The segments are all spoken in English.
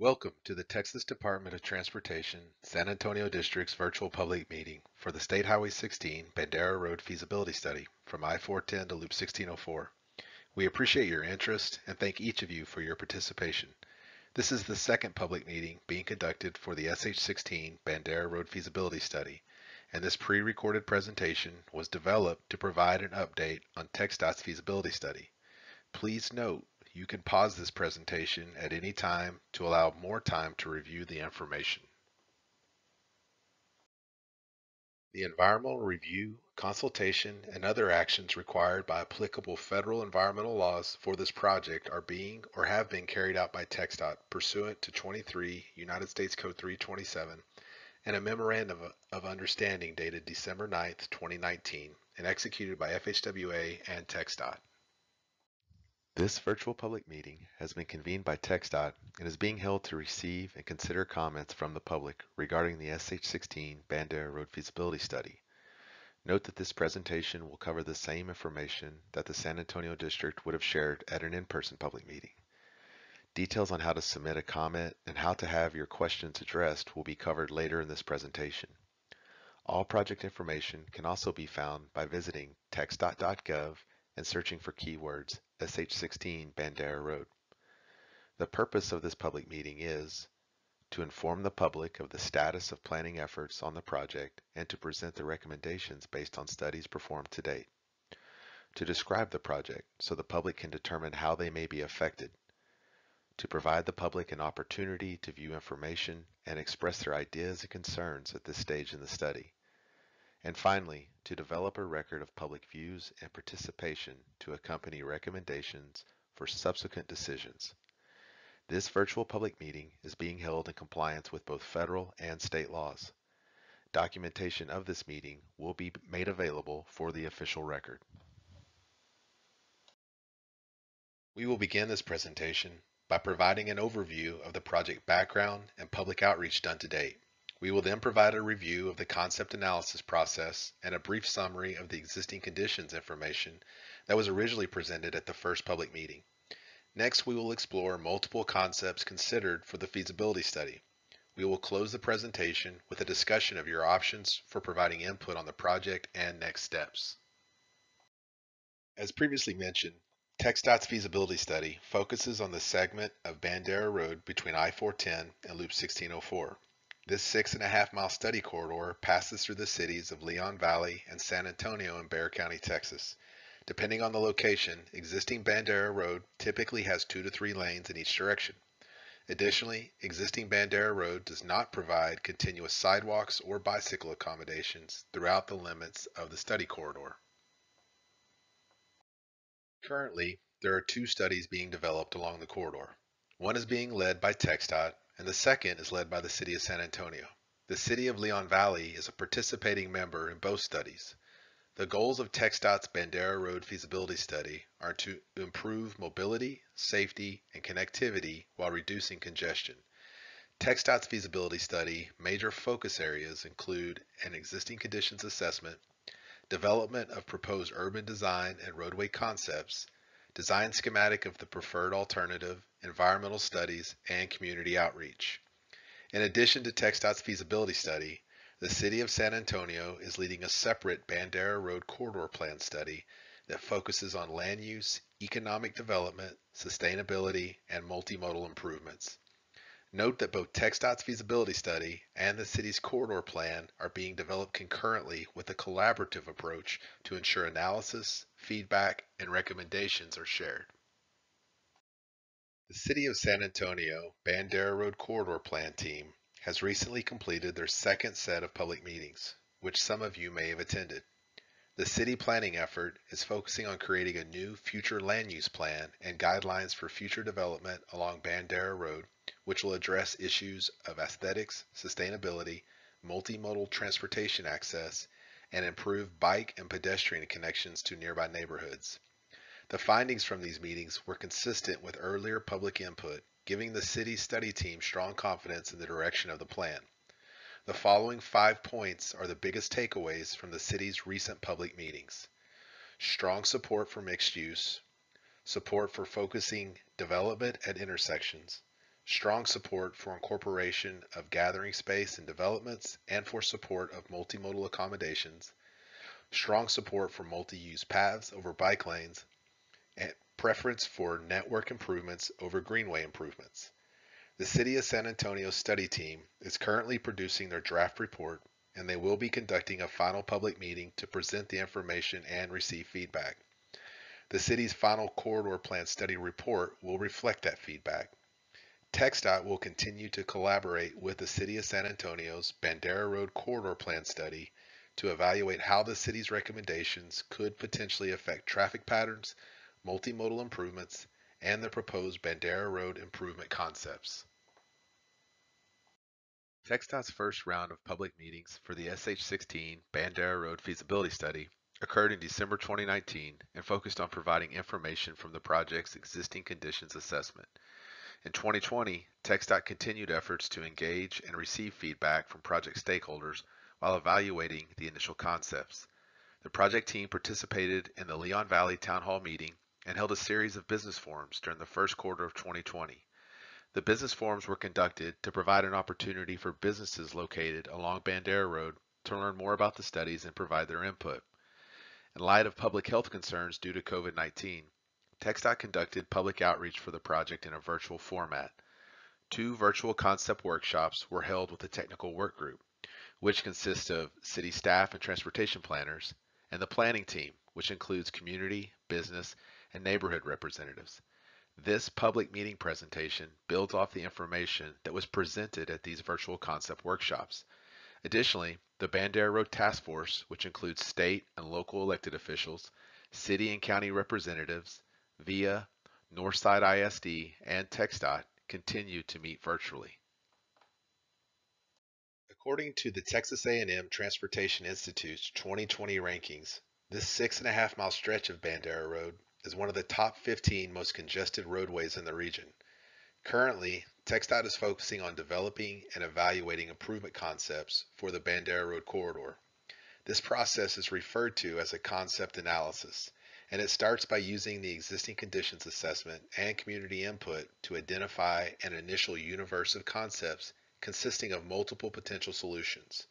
Welcome to the Texas Department of Transportation San Antonio District's virtual public meeting for the State Highway 16 Bandera Road Feasibility Study from I-410 to Loop 1604. We appreciate your interest and thank each of you for your participation. This is the second public meeting being conducted for the SH16 Bandera Road Feasibility Study, and this pre-recorded presentation was developed to provide an update on TxDOT's feasibility study. Please note you can pause this presentation at any time to allow more time to review the information. The environmental review, consultation, and other actions required by applicable federal environmental laws for this project are being or have been carried out by TxDOT pursuant to 23 United States Code 327 and a memorandum of understanding dated December 9, 2019, and executed by FHWA and TxDOT. This virtual public meeting has been convened by TxDOT and is being held to receive and consider comments from the public regarding the SH16 Bandera Road Feasibility Study. Note that this presentation will cover the same information that the San Antonio District would have shared at an in-person public meeting. Details on how to submit a comment and how to have your questions addressed will be covered later in this presentation. All project information can also be found by visiting txdot.gov and searching for keywords SH16 Bandera Road. The purpose of this public meeting is to inform the public of the status of planning efforts on the project and to present the recommendations based on studies performed to date. To describe the project so the public can determine how they may be affected. To provide the public an opportunity to view information and express their ideas and concerns at this stage in the study. And finally, to develop a record of public views and participation to accompany recommendations for subsequent decisions. This virtual public meeting is being held in compliance with both federal and state laws. Documentation of this meeting will be made available for the official record. We will begin this presentation by providing an overview of the project background and public outreach done to date. We will then provide a review of the concept analysis process and a brief summary of the existing conditions information that was originally presented at the first public meeting. Next, we will explore multiple concepts considered for the feasibility study. We will close the presentation with a discussion of your options for providing input on the project and next steps. As previously mentioned, TxDOT's feasibility study focuses on the segment of Bandera Road between I-410 and Loop 1604. This 6.5-mile study corridor passes through the cities of Leon Valley and San Antonio in Bexar County, Texas. Depending on the location, existing Bandera Road typically has 2 to 3 lanes in each direction. Additionally, existing Bandera Road does not provide continuous sidewalks or bicycle accommodations throughout the limits of the study corridor. Currently, there are 2 studies being developed along the corridor. One is being led by TxDOT, and the second is led by the City of San Antonio. The City of Leon Valley is a participating member in both studies. The goals of TxDOT's Bandera Road Feasibility Study are to improve mobility, safety, and connectivity while reducing congestion. TxDOT's feasibility study major focus areas include an existing conditions assessment, development of proposed urban design and roadway concepts, design schematic of the preferred alternative, environmental studies, and community outreach. In addition to TxDOT's feasibility study, the City of San Antonio is leading a separate Bandera Road Corridor Plan study that focuses on land use, economic development, sustainability, and multimodal improvements. Note that both TxDOT's feasibility study and the city's corridor plan are being developed concurrently with a collaborative approach to ensure analysis, feedback, and recommendations are shared. The City of San Antonio Bandera Road Corridor Plan team has recently completed their second set of public meetings, which some of you may have attended. The city planning effort is focusing on creating a new future land use plan and guidelines for future development along Bandera Road, which will address issues of aesthetics, sustainability, multimodal transportation access, and improve bike and pedestrian connections to nearby neighborhoods. The findings from these meetings were consistent with earlier public input, giving the city study team strong confidence in the direction of the plan. The following 5 points are the biggest takeaways from the city's recent public meetings. Strong support for mixed use, support for focusing development at intersections, strong support for incorporation of gathering space in developments and for support of multimodal accommodations, strong support for multi-use paths over bike lanes, and preference for network improvements over greenway improvements. The City of San Antonio study team is currently producing their draft report, and they will be conducting a final public meeting to present the information and receive feedback. The city's final corridor plan study report will reflect that feedback. TxDOT will continue to collaborate with the City of San Antonio's Bandera Road corridor plan study to evaluate how the city's recommendations could potentially affect traffic patterns, multimodal improvements, and the proposed Bandera Road improvement concepts. TxDOT's first round of public meetings for the SH16 Bandera Road Feasibility Study occurred in December 2019 and focused on providing information from the project's existing conditions assessment. In 2020, TxDOT continued efforts to engage and receive feedback from project stakeholders while evaluating the initial concepts. The project team participated in the Leon Valley Town Hall meeting and held a series of business forums during the first quarter of 2020. The business forums were conducted to provide an opportunity for businesses located along Bandera Road to learn more about the studies and provide their input. In light of public health concerns due to COVID-19, TxDOT conducted public outreach for the project in a virtual format. 2 virtual concept workshops were held with the technical work group, which consists of city staff and transportation planners, and the planning team, which includes community, business, and neighborhood representatives. This public meeting presentation builds off the information that was presented at these virtual concept workshops. Additionally, the Bandera Road Task Force, which includes state and local elected officials, city and county representatives, VIA, Northside ISD, and TxDOT, continue to meet virtually. According to the Texas A&M Transportation Institute's 2020 rankings, this 6.5-mile stretch of Bandera Road is one of the top 15 most congested roadways in the region. Currently, TxDOT is focusing on developing and evaluating improvement concepts for the Bandera Road corridor. This process is referred to as a concept analysis, and it starts by using the existing conditions assessment and community input to identify an initial universe of concepts consisting of multiple potential solutions.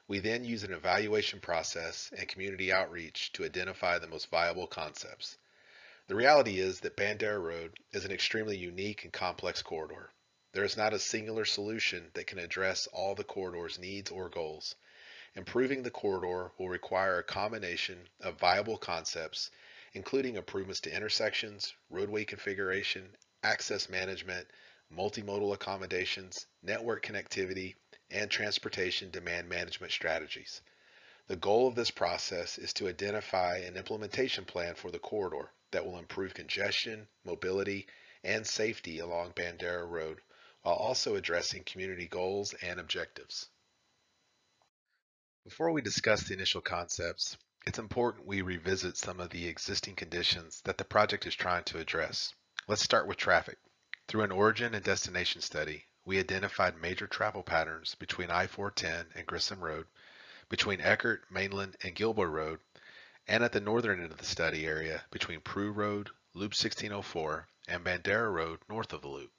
We then use an evaluation process and community outreach to identify the most viable concepts. The reality is that Bandera Road is an extremely unique and complex corridor. There is not a singular solution that can address all the corridor's needs or goals. Improving the corridor will require a combination of viable concepts, including improvements to intersections, roadway configuration, access management, multimodal accommodations, network connectivity, and transportation demand management strategies. The goal of this process is to identify an implementation plan for the corridor that will improve congestion, mobility, and safety along Bandera Road, while also addressing community goals and objectives. Before we discuss the initial concepts, it's important we revisit some of the existing conditions that the project is trying to address. Let's start with traffic. Through an origin and destination study, we identified major travel patterns between I-410 and Grissom Road, between Eckert, Mainland, and Gilboa Road, and at the northern end of the study area between Prue Road, Loop 1604, and Bandera Road north of the loop.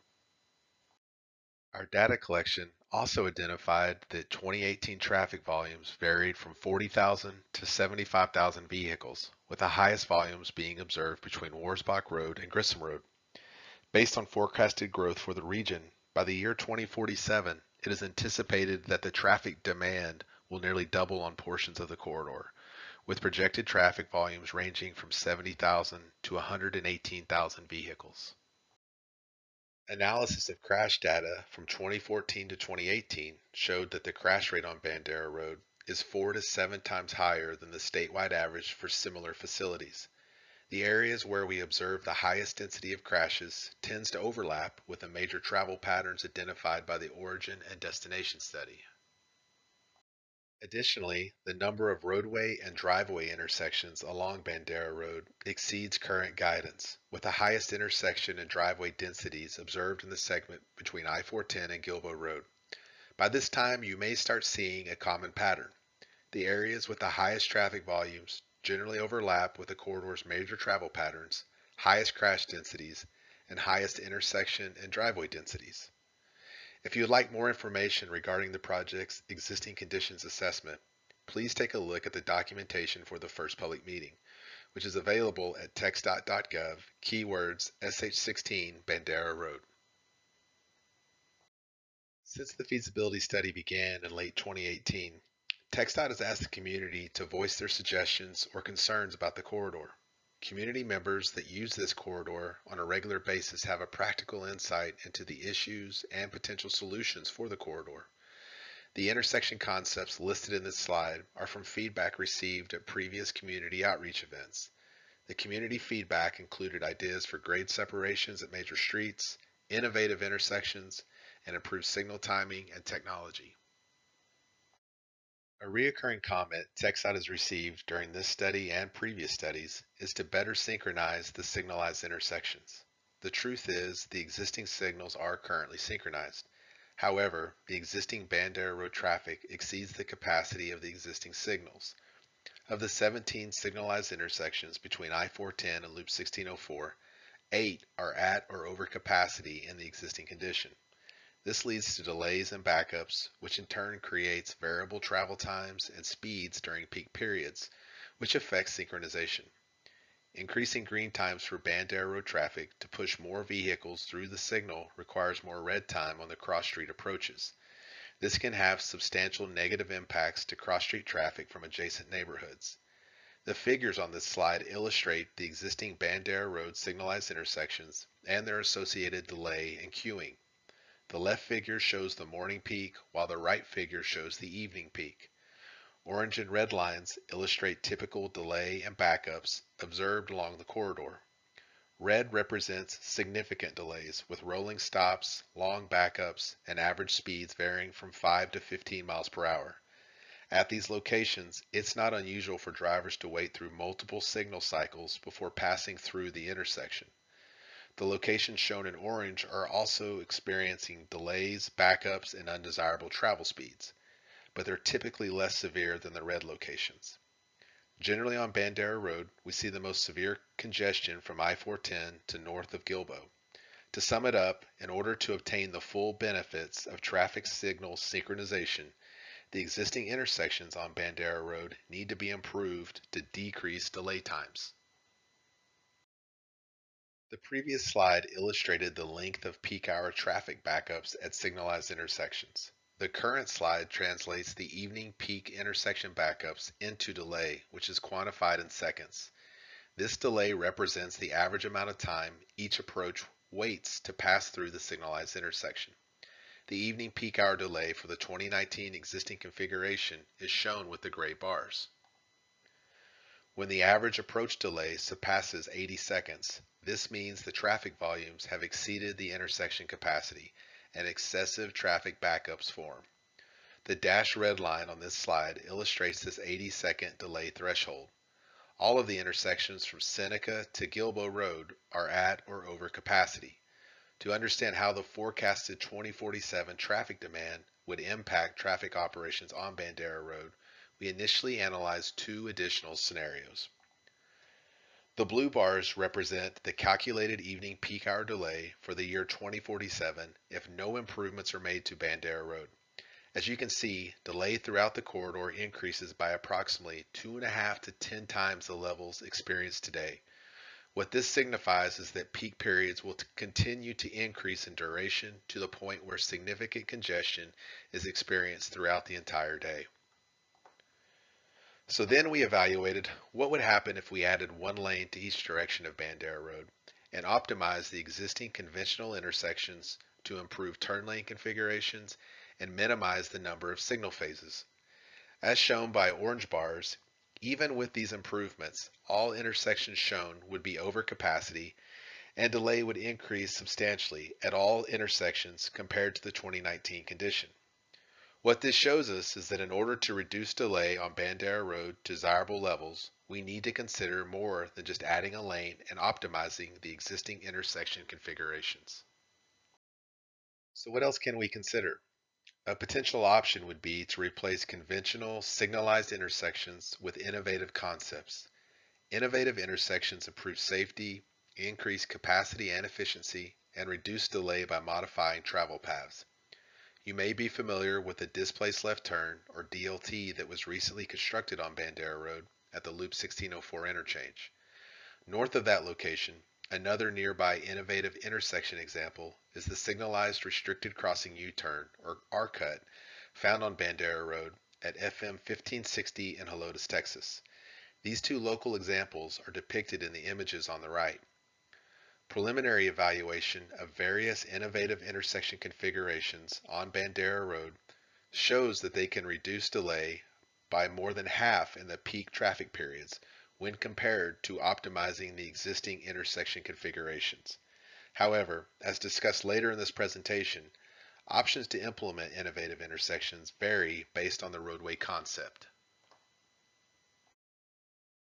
Our data collection also identified that 2018 traffic volumes varied from 40,000 to 75,000 vehicles, with the highest volumes being observed between Warsbach Road and Grissom Road. Based on forecasted growth for the region, by the year 2047, it is anticipated that the traffic demand will nearly double on portions of the corridor, with projected traffic volumes ranging from 70,000 to 118,000 vehicles. Analysis of crash data from 2014 to 2018 showed that the crash rate on Bandera Road is 4 to 7 times higher than the statewide average for similar facilities. The areas where we observe the highest density of crashes tends to overlap with the major travel patterns identified by the origin and destination study. Additionally, the number of roadway and driveway intersections along Bandera Road exceeds current guidance, with the highest intersection and driveway densities observed in the segment between I-410 and Gilboa Road. By this time, you may start seeing a common pattern. The areas with the highest traffic volumes generally overlap with the corridor's major travel patterns, highest crash densities, and highest intersection and driveway densities. If you would like more information regarding the project's existing conditions assessment, please take a look at the documentation for the first public meeting, which is available at TxDOT.gov, keywords SH16 Bandera Road. Since the feasibility study began in late 2018, TxDOT has asked the community to voice their suggestions or concerns about the corridor. Community members that use this corridor on a regular basis have a practical insight into the issues and potential solutions for the corridor. The intersection concepts listed in this slide are from feedback received at previous community outreach events. The community feedback included ideas for grade separations at major streets, innovative intersections, and improved signal timing and technology. A recurring comment TxDOT has received during this study and previous studies is to better synchronize the signalized intersections. The truth is, the existing signals are currently synchronized. However, the existing Bandera Road traffic exceeds the capacity of the existing signals. Of the 17 signalized intersections between I-410 and Loop 1604, 8 are at or over capacity in the existing condition. This leads to delays and backups, which in turn creates variable travel times and speeds during peak periods, which affects synchronization. Increasing green times for Bandera Road traffic to push more vehicles through the signal requires more red time on the cross-street approaches. This can have substantial negative impacts to cross-street traffic from adjacent neighborhoods. The figures on this slide illustrate the existing Bandera Road signalized intersections and their associated delay and queuing. The left figure shows the morning peak, while the right figure shows the evening peak. Orange and red lines illustrate typical delay and backups observed along the corridor. Red represents significant delays with rolling stops, long backups, and average speeds varying from 5 to 15 miles per hour. At these locations, it's not unusual for drivers to wait through multiple signal cycles before passing through the intersection. The locations shown in orange are also experiencing delays, backups, and undesirable travel speeds, but they're typically less severe than the red locations. Generally on Bandera Road, we see the most severe congestion from I-410 to north of Gilbo. To sum it up, in order to obtain the full benefits of traffic signal synchronization, the existing intersections on Bandera Road need to be improved to decrease delay times. The previous slide illustrated the length of peak hour traffic backups at signalized intersections. The current slide translates the evening peak intersection backups into delay, which is quantified in seconds. This delay represents the average amount of time each approach waits to pass through the signalized intersection. The evening peak hour delay for the 2019 existing configuration is shown with the gray bars. When the average approach delay surpasses 80 seconds, this means the traffic volumes have exceeded the intersection capacity and excessive traffic backups form. The dashed red line on this slide illustrates this 80-second delay threshold. All of the intersections from Seneca to Gilbo Road are at or over capacity. To understand how the forecasted 2047 traffic demand would impact traffic operations on Bandera Road, we initially analyzed two additional scenarios. The blue bars represent the calculated evening peak hour delay for the year 2047 if no improvements are made to Bandera Road. As you can see, delay throughout the corridor increases by approximately 2.5 to 10 times the levels experienced today. What this signifies is that peak periods will continue to increase in duration to the point where significant congestion is experienced throughout the entire day. So then we evaluated what would happen if we added one lane to each direction of Bandera Road and optimized the existing conventional intersections to improve turn lane configurations and minimize the number of signal phases. As shown by orange bars, even with these improvements, all intersections shown would be over capacity and delay would increase substantially at all intersections compared to the 2019 condition. What this shows us is that in order to reduce delay on Bandera Road to desirable levels, we need to consider more than just adding a lane and optimizing the existing intersection configurations. So what else can we consider? A potential option would be to replace conventional signalized intersections with innovative concepts. Innovative intersections improve safety, increase capacity and efficiency, and reduce delay by modifying travel paths. You may be familiar with the displaced left turn, or DLT, that was recently constructed on Bandera Road at the Loop 1604 interchange. North of that location, another nearby innovative intersection example is the signalized restricted crossing U-turn, or R-cut, found on Bandera Road at FM 1560 in Helotes, Texas. These two local examples are depicted in the images on the right. Preliminary evaluation of various innovative intersection configurations on Bandera Road shows that they can reduce delay by more than half in the peak traffic periods when compared to optimizing the existing intersection configurations. However, as discussed later in this presentation, options to implement innovative intersections vary based on the roadway concept.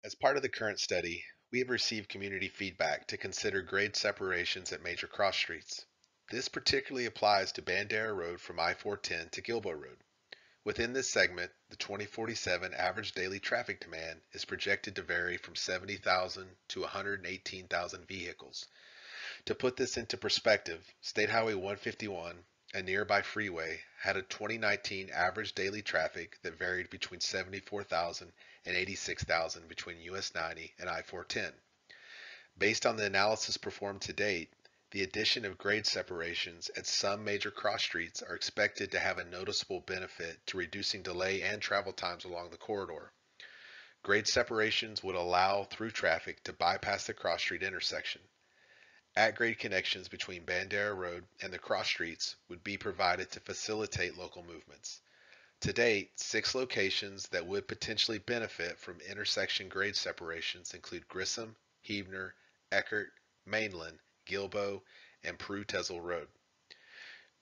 As part of the current study, we have received community feedback to consider grade separations at major cross streets. This particularly applies to Bandera Road from I-410 to Gilboa Road. Within this segment, the 2047 average daily traffic demand is projected to vary from 70,000 to 118,000 vehicles. To put this into perspective, State Highway 151, a nearby freeway, had a 2019 average daily traffic that varied between 74,000 and 86,000 between US 90 and I-410. Based on the analysis performed to date, the addition of grade separations at some major cross streets are expected to have a noticeable benefit to reducing delay and travel times along the corridor. Grade separations would allow through traffic to bypass the cross street intersection. At-grade connections between Bandera Road and the cross streets would be provided to facilitate local movements. To date, 6 locations that would potentially benefit from intersection grade separations include Grissom, Heavener, Eckert, Mainland, Gilboa, and Prue-Tezel Road.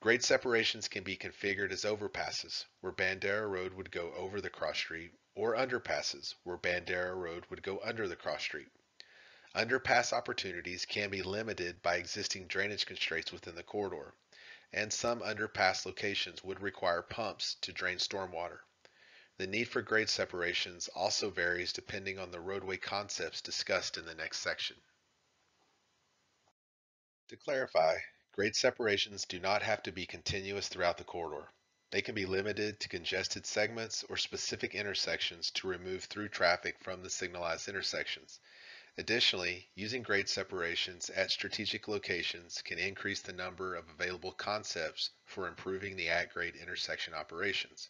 Grade separations can be configured as overpasses, where Bandera Road would go over the cross street, or underpasses, where Bandera Road would go under the cross street. Underpass opportunities can be limited by existing drainage constraints within the corridor, and some underpass locations would require pumps to drain stormwater. The need for grade separations also varies depending on the roadway concepts discussed in the next section. To clarify, grade separations do not have to be continuous throughout the corridor. They can be limited to congested segments or specific intersections to remove through traffic from the signalized intersections. Additionally, using grade separations at strategic locations can increase the number of available concepts for improving the at-grade intersection operations.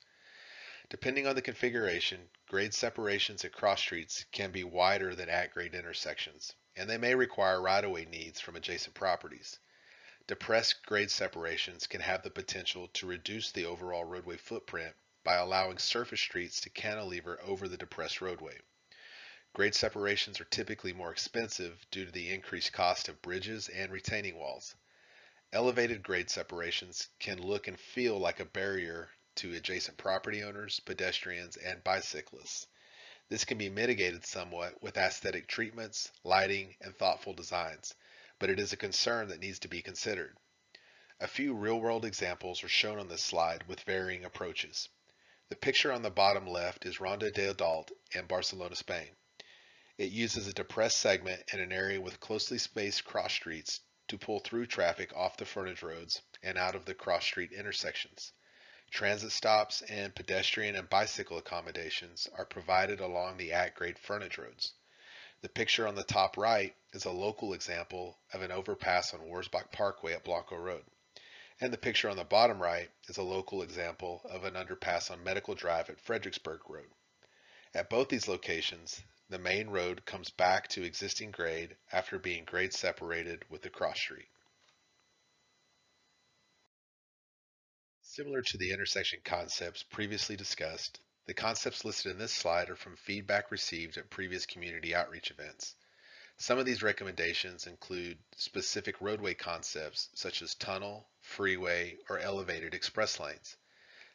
Depending on the configuration, grade separations at cross streets can be wider than at-grade intersections, and they may require right-of-way needs from adjacent properties. Depressed grade separations can have the potential to reduce the overall roadway footprint by allowing surface streets to cantilever over the depressed roadway. Grade separations are typically more expensive due to the increased cost of bridges and retaining walls. Elevated grade separations can look and feel like a barrier to adjacent property owners, pedestrians, and bicyclists. This can be mitigated somewhat with aesthetic treatments, lighting, and thoughtful designs, but it is a concern that needs to be considered. A few real-world examples are shown on this slide with varying approaches. The picture on the bottom left is Ronda de Adalt in Barcelona, Spain. It uses a depressed segment in an area with closely spaced cross streets to pull through traffic off the frontage roads and out of the cross street intersections. Transit stops and pedestrian and bicycle accommodations are provided along the at-grade frontage roads. The picture on the top right is a local example of an overpass on Wurzbach Parkway at Blanco Road. And the picture on the bottom right is a local example of an underpass on Medical Drive at Fredericksburg Road. At both these locations, the main road comes back to existing grade after being grade separated with the cross street. Similar to the intersection concepts previously discussed, the concepts listed in this slide are from feedback received at previous community outreach events. Some of these recommendations include specific roadway concepts such as tunnel, freeway, or elevated express lanes.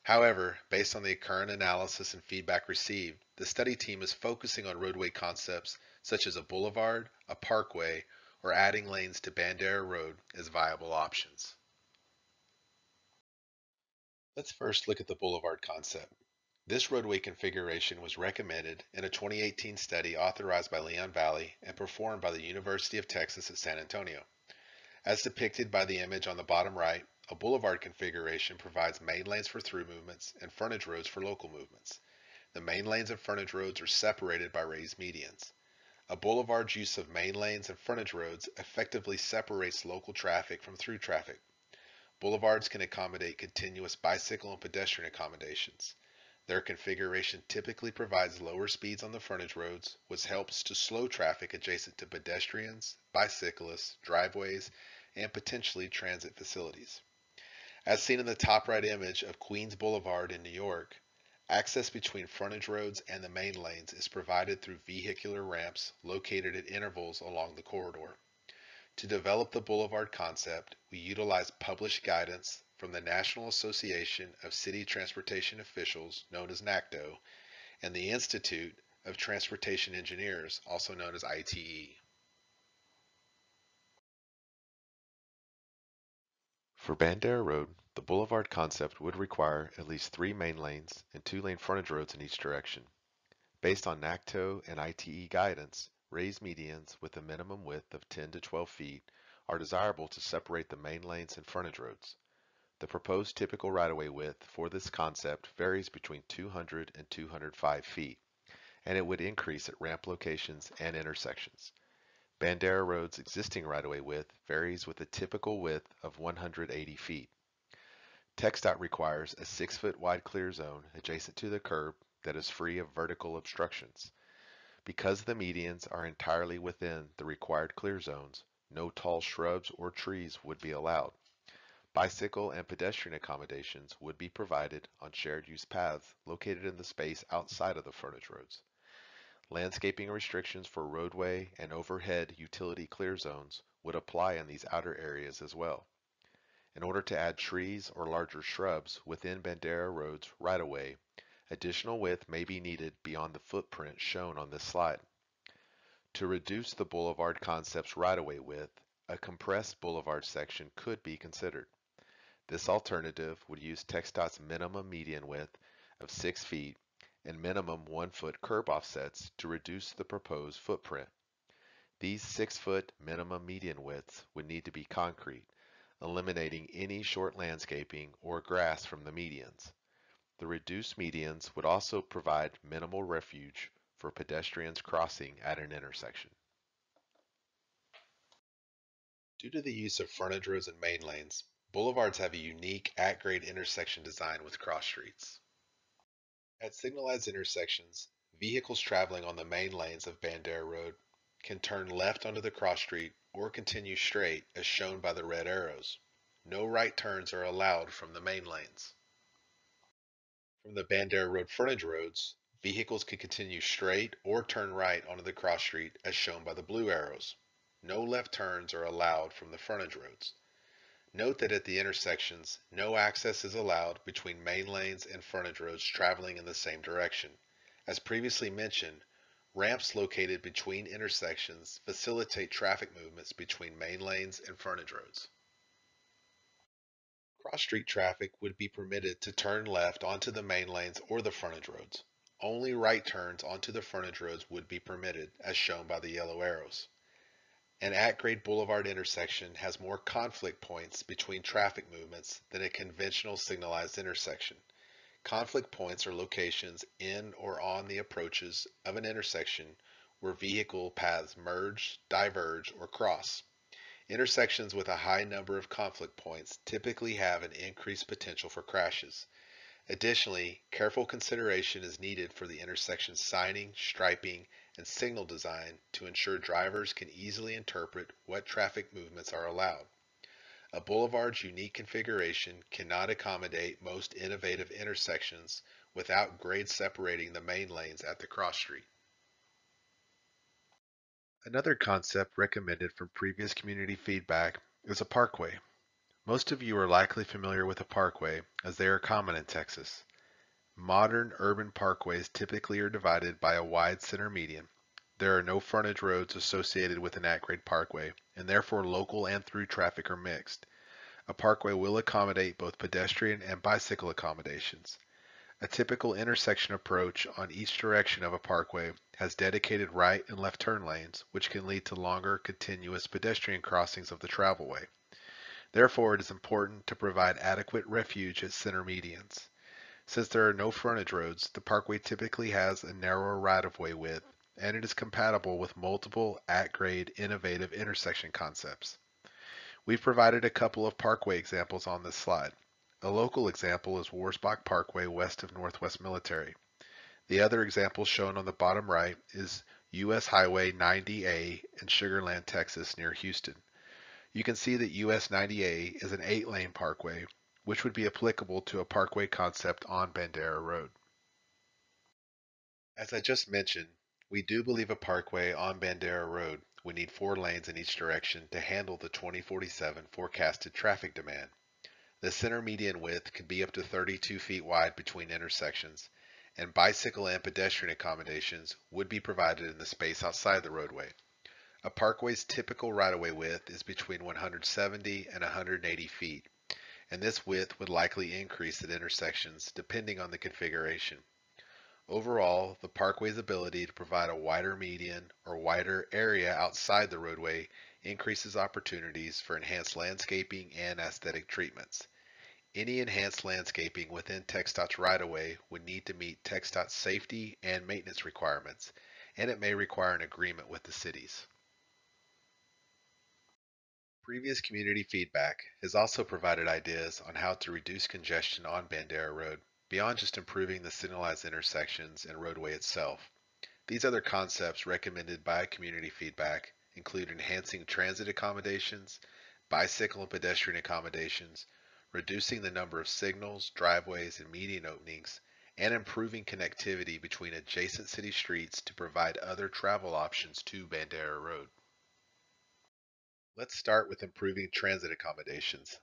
However, based on the current analysis and feedback received, the study team is focusing on roadway concepts such as a boulevard, a parkway, or adding lanes to Bandera Road as viable options. Let's first look at the boulevard concept. This roadway configuration was recommended in a 2018 study authorized by Leon Valley and performed by the University of Texas at San Antonio. As depicted by the image on the bottom right, a boulevard configuration provides main lanes for through movements and frontage roads for local movements. The main lanes and frontage roads are separated by raised medians. A boulevard's use of main lanes and frontage roads effectively separates local traffic from through traffic. Boulevards can accommodate continuous bicycle and pedestrian accommodations. Their configuration typically provides lower speeds on the frontage roads, which helps to slow traffic adjacent to pedestrians, bicyclists, driveways, and potentially transit facilities. As seen in the top right image of Queens Boulevard in New York, access between frontage roads and the main lanes is provided through vehicular ramps located at intervals along the corridor. To develop the boulevard concept, we utilize published guidance from the National Association of City Transportation Officials, known as NACTO, and the Institute of Transportation Engineers, also known as ITE. For Bandera Road, the boulevard concept would require at least 3 main lanes and 2-lane frontage roads in each direction. Based on NACTO and ITE guidance, raised medians with a minimum width of 10 to 12 feet are desirable to separate the main lanes and frontage roads. The proposed typical right-of-way width for this concept varies between 200 and 205 feet, and it would increase at ramp locations and intersections. Bandera Road's existing right-of-way width varies with a typical width of 180 feet. TxDOT requires a 6-foot wide clear zone adjacent to the curb that is free of vertical obstructions. Because the medians are entirely within the required clear zones, no tall shrubs or trees would be allowed. Bicycle and pedestrian accommodations would be provided on shared use paths located in the space outside of the frontage roads. Landscaping restrictions for roadway and overhead utility clear zones would apply in these outer areas as well. In order to add trees or larger shrubs within Bandera Road's right-of-way, additional width may be needed beyond the footprint shown on this slide. To reduce the boulevard concept's right-of-way width, a compressed boulevard section could be considered. This alternative would use TxDOT's minimum median width of 6 feet and minimum 1-foot curb offsets to reduce the proposed footprint. These 6-foot minimum median widths would need to be concrete, eliminating any short landscaping or grass from the medians. The reduced medians would also provide minimal refuge for pedestrians crossing at an intersection. Due to the use of frontage roads and main lanes, boulevards have a unique at-grade intersection design with cross streets. At signalized intersections, vehicles traveling on the main lanes of Bandera Road can turn left onto the cross street or continue straight as shown by the red arrows. No right turns are allowed from the main lanes. From the Bandera Road frontage roads, vehicles can continue straight or turn right onto the cross street as shown by the blue arrows. No left turns are allowed from the frontage roads. Note that at the intersections, no access is allowed between main lanes and frontage roads traveling in the same direction. As previously mentioned, ramps located between intersections facilitate traffic movements between main lanes and frontage roads. Cross-street traffic would be permitted to turn left onto the main lanes or the frontage roads. Only right turns onto the frontage roads would be permitted, as shown by the yellow arrows. An at-grade boulevard intersection has more conflict points between traffic movements than a conventional signalized intersection. Conflict points are locations in or on the approaches of an intersection where vehicle paths merge, diverge, or cross. Intersections with a high number of conflict points typically have an increased potential for crashes. Additionally, careful consideration is needed for the intersection signing, striping, and signal design to ensure drivers can easily interpret what traffic movements are allowed. A boulevard's unique configuration cannot accommodate most innovative intersections without grades separating the main lanes at the cross street. Another concept recommended from previous community feedback is a parkway. Most of you are likely familiar with a parkway, as they are common in Texas. Modern urban parkways typically are divided by a wide center median. There are no frontage roads associated with an at-grade parkway, and therefore local and through traffic are mixed. A parkway will accommodate both pedestrian and bicycle accommodations. A typical intersection approach on each direction of a parkway has dedicated right and left turn lanes, which can lead to longer, continuous pedestrian crossings of the travelway. Therefore, it is important to provide adequate refuge at center medians. Since there are no frontage roads, the parkway typically has a narrower right-of-way width, and it is compatible with multiple at-grade innovative intersection concepts. We've provided a couple of parkway examples on this slide. A local example is Warsbach Parkway west of Northwest Military. The other example shown on the bottom right is US Highway 90A in Sugar Land, Texas, near Houston. You can see that US 90A is an 8-lane parkway, which would be applicable to a parkway concept on Bandera Road. As I just mentioned, we do believe a parkway on Bandera Road would need 4 lanes in each direction to handle the 2047 forecasted traffic demand. The center median width could be up to 32 feet wide between intersections, and bicycle and pedestrian accommodations would be provided in the space outside the roadway. A parkway's typical right-of-way width is between 170 and 180 feet, and this width would likely increase at intersections depending on the configuration. Overall, the parkway's ability to provide a wider median or wider area outside the roadway increases opportunities for enhanced landscaping and aesthetic treatments. Any enhanced landscaping within TxDOT's right-of-way would need to meet TxDOT's safety and maintenance requirements, and it may require an agreement with the cities. Previous community feedback has also provided ideas on how to reduce congestion on Bandera Road beyond just improving the signalized intersections and roadway itself. These other concepts recommended by community feedback include enhancing transit accommodations, bicycle and pedestrian accommodations, reducing the number of signals, driveways, and median openings, and improving connectivity between adjacent city streets to provide other travel options to Bandera Road. Let's start with improving transit accommodations.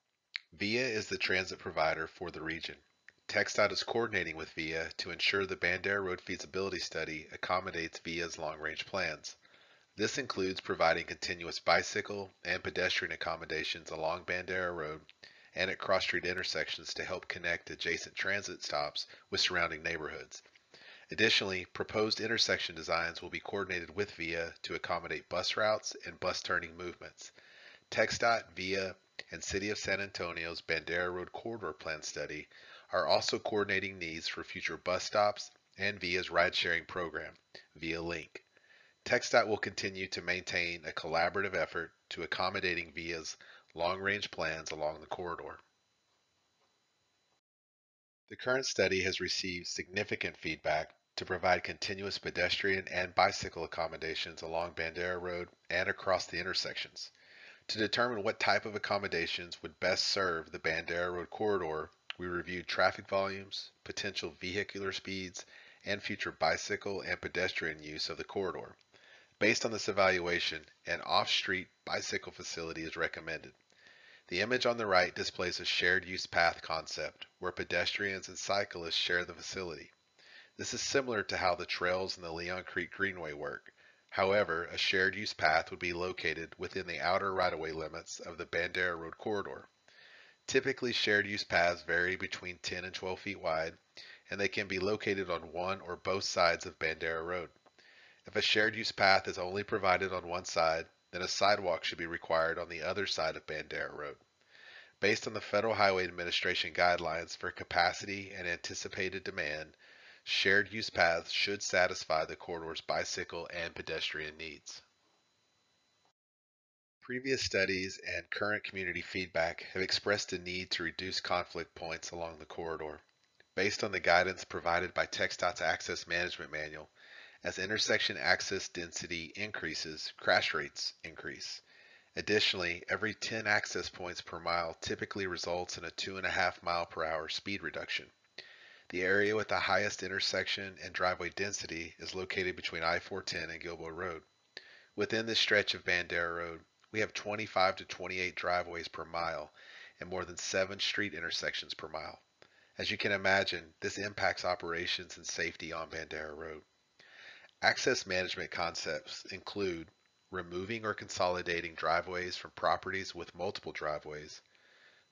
VIA is the transit provider for the region. TxDOT is coordinating with VIA to ensure the Bandera Road Feasibility Study accommodates VIA's long-range plans. This includes providing continuous bicycle and pedestrian accommodations along Bandera Road and at cross-street intersections to help connect adjacent transit stops with surrounding neighborhoods. Additionally, proposed intersection designs will be coordinated with VIA to accommodate bus routes and bus turning movements. TxDOT, VIA, and City of San Antonio's Bandera Road Corridor Plan Study are also coordinating needs for future bus stops and VIA's ride-sharing program, VIA Link. TxDOT will continue to maintain a collaborative effort to accommodating VIA's long-range plans along the corridor. The current study has received significant feedback to provide continuous pedestrian and bicycle accommodations along Bandera Road and across the intersections. To determine what type of accommodations would best serve the Bandera Road corridor, we reviewed traffic volumes, potential vehicular speeds, and future bicycle and pedestrian use of the corridor. Based on this evaluation, an off-street bicycle facility is recommended. The image on the right displays a shared use path concept where pedestrians and cyclists share the facility. This is similar to how the trails in the Leon Creek Greenway work. However, a shared use path would be located within the outer right-of-way limits of the Bandera Road corridor. Typically, shared use paths vary between 10 and 12 feet wide, and they can be located on one or both sides of Bandera Road. If a shared use path is only provided on one side, then a sidewalk should be required on the other side of Bandera Road. Based on the Federal Highway Administration guidelines for capacity and anticipated demand, shared use paths should satisfy the corridor's bicycle and pedestrian needs. Previous studies and current community feedback have expressed a need to reduce conflict points along the corridor. Based on the guidance provided by TxDOT's Access Management Manual, as intersection access density increases, crash rates increase. Additionally, every 10 access points per mile typically results in a 2.5 mile per hour speed reduction. The area with the highest intersection and driveway density is located between I-410 and Gilboa Road. Within this stretch of Bandera Road, we have 25 to 28 driveways per mile and more than 7 street intersections per mile. As you can imagine, this impacts operations and safety on Bandera Road. Access management concepts include removing or consolidating driveways from properties with multiple driveways,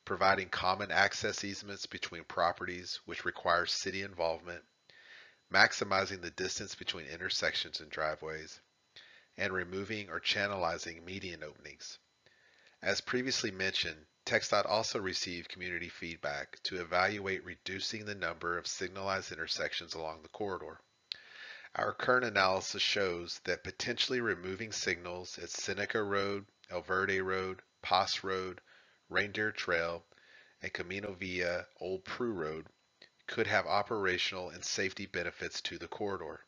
providing common access easements between properties which require city involvement, maximizing the distance between intersections and driveways, and removing or channelizing median openings. As previously mentioned, TxDOT also received community feedback to evaluate reducing the number of signalized intersections along the corridor. Our current analysis shows that potentially removing signals at Seneca Road, El Verde Road, Pass Road, Reindeer Trail, and Camino Villa Old Prue Road could have operational and safety benefits to the corridor.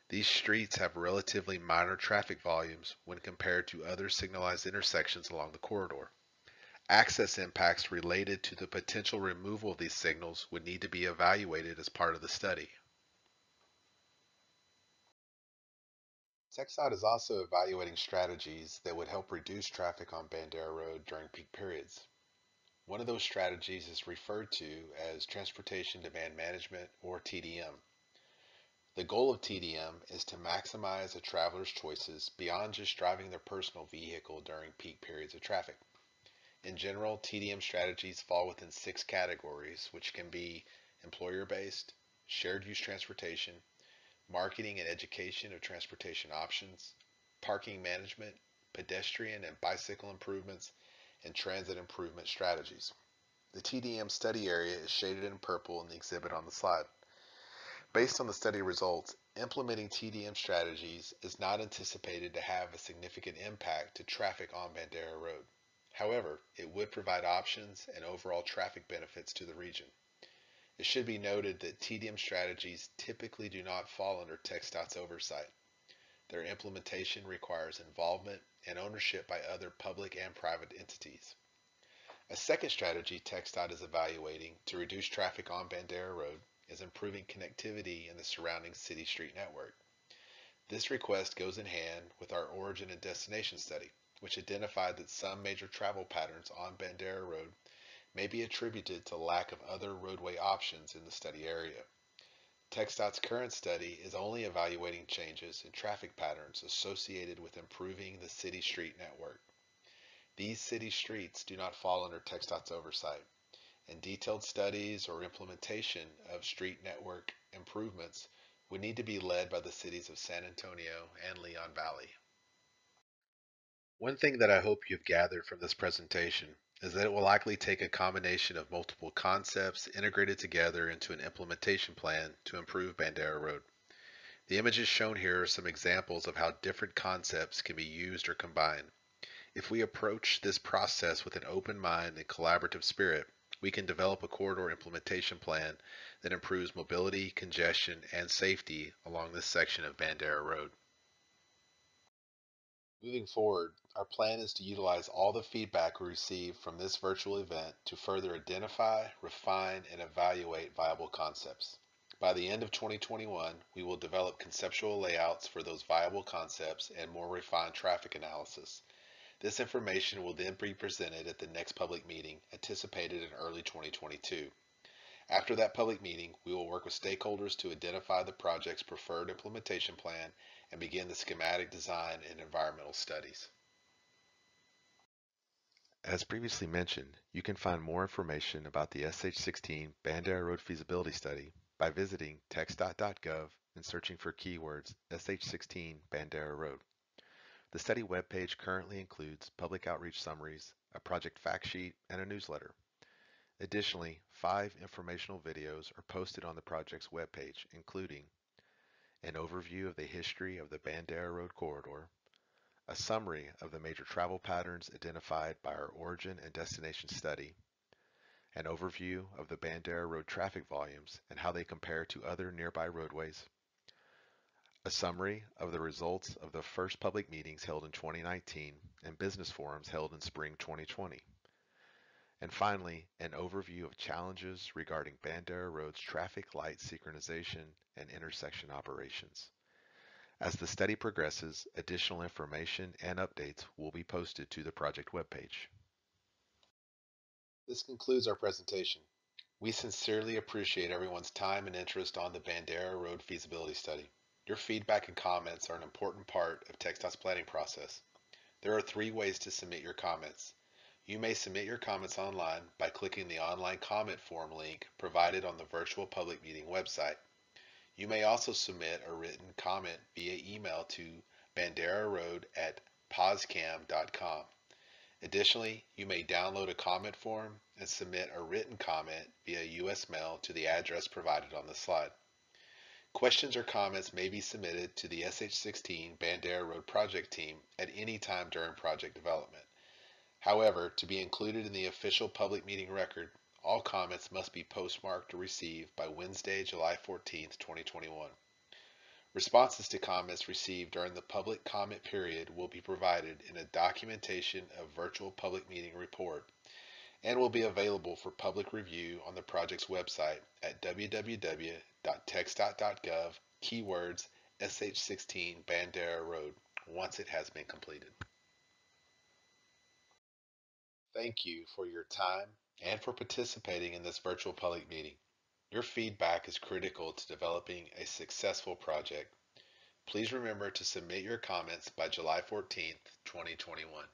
These streets have relatively minor traffic volumes when compared to other signalized intersections along the corridor. Access impacts related to the potential removal of these signals would need to be evaluated as part of the study. TxDOT is also evaluating strategies that would help reduce traffic on Bandera Road during peak periods. One of those strategies is referred to as Transportation Demand Management, or TDM. The goal of TDM is to maximize a traveler's choices beyond just driving their personal vehicle during peak periods of traffic. In general, TDM strategies fall within 6 categories, which can be employer-based, shared use transportation, marketing and education of transportation options, parking management, pedestrian and bicycle improvements, and transit improvement strategies. The TDM study area is shaded in purple in the exhibit on the slide. Based on the study results, implementing TDM strategies is not anticipated to have a significant impact to traffic on Bandera Road. However, it would provide options and overall traffic benefits to the region. It should be noted that TDM strategies typically do not fall under TxDOT's oversight. Their implementation requires involvement and ownership by other public and private entities. A second strategy TxDOT is evaluating to reduce traffic on Bandera Road is improving connectivity in the surrounding city street network. This request goes in hand with our origin and destination study, which identified that some major travel patterns on Bandera Road may be attributed to lack of other roadway options in the study area. TxDOT's current study is only evaluating changes in traffic patterns associated with improving the city street network. These city streets do not fall under TxDOT's oversight, and detailed studies or implementation of street network improvements would need to be led by the cities of San Antonio and Leon Valley. One thing that I hope you've gathered from this presentation is that it will likely take a combination of multiple concepts integrated together into an implementation plan to improve Bandera Road. The images shown here are some examples of how different concepts can be used or combined. If we approach this process with an open mind and collaborative spirit, we can develop a corridor implementation plan that improves mobility, congestion, and safety along this section of Bandera Road. Moving forward, our plan is to utilize all the feedback we receive from this virtual event to further identify, refine, and evaluate viable concepts. By the end of 2021, we will develop conceptual layouts for those viable concepts and more refined traffic analysis. This information will then be presented at the next public meeting, anticipated in early 2022. After that public meeting, we will work with stakeholders to identify the project's preferred implementation plan and begin the schematic design and environmental studies. As previously mentioned, you can find more information about the SH16 Bandera Road Feasibility Study by visiting txdot.gov and searching for keywords SH16 Bandera Road. The study webpage currently includes public outreach summaries, a project fact sheet, and a newsletter. Additionally, 5 informational videos are posted on the project's webpage, including an overview of the history of the Bandera Road corridor, a summary of the major travel patterns identified by our origin and destination study, an overview of the Bandera Road traffic volumes and how they compare to other nearby roadways, a summary of the results of the first public meetings held in 2019 and business forums held in spring 2020. And finally, an overview of challenges regarding Bandera Road's traffic light synchronization and intersection operations. As the study progresses, additional information and updates will be posted to the project webpage. This concludes our presentation. We sincerely appreciate everyone's time and interest on the Bandera Road Feasibility Study. Your feedback and comments are an important part of TxDOT's planning process. There are 3 ways to submit your comments. You may submit your comments online by clicking the online comment form link provided on the virtual public meeting website. You may also submit a written comment via email to banderaroad@poscam.com. Additionally, you may download a comment form and submit a written comment via U.S. mail to the address provided on the slide. Questions or comments may be submitted to the SH16 Bandera Road project team at any time during project development. However, to be included in the official public meeting record, all comments must be postmarked or received by Wednesday, July 14th, 2021. Responses to comments received during the public comment period will be provided in a documentation of virtual public meeting report and will be available for public review on the project's website at www.txdot.gov, keywords SH16 Bandera Road, once it has been completed. Thank you for your time and for participating in this virtual public meeting. Your feedback is critical to developing a successful project. Please remember to submit your comments by July 14th, 2021.